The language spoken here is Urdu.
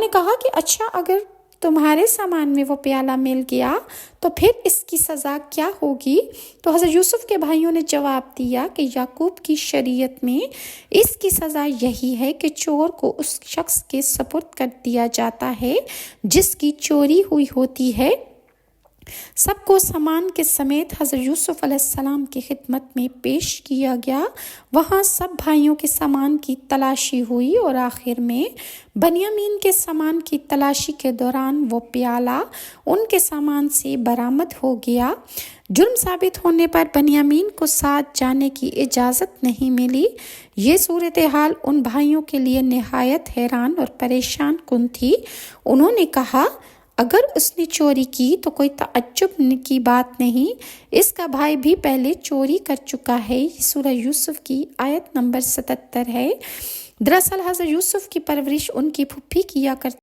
نے کہا کہ اچھا اگر تمہارے سامان میں وہ پیالہ مل گیا تو پھر اس کی سزا کیا ہوگی؟ تو حضرت یوسف کے بھائیوں نے جواب دیا کہ یعقوب کی شریعت میں اس کی سزا یہی ہے کہ چور کو اس شخص کے سپرد کر دیا جاتا ہے جس کی چوری ہوئی ہوتی ہے۔ سب کو سامان کے سمیت حضرت یوسف علیہ السلام کی خدمت میں پیش کیا گیا۔ وہاں سب بھائیوں کے سامان کی تلاشی ہوئی اور آخر میں بنیامین کے سامان کی تلاشی کے دوران وہ پیالہ ان کے سامان سے برآمد ہو گیا۔ جرم ثابت ہونے پر بنیامین کو ساتھ جانے کی اجازت نہیں ملی۔ یہ صورتحال ان بھائیوں کے لیے نہایت حیران اور پریشان کن تھی۔ انہوں نے کہا اگر اس نے چوری کی تو کوئی تعجب کی بات نہیں، اس کا بھائی بھی پہلے چوری کر چکا ہے۔ یہ سورہ یوسف کی آیت نمبر 77 ہے۔ دراصل حضرت یوسف کی پرورش ان کی پھوپھی کیا کرتی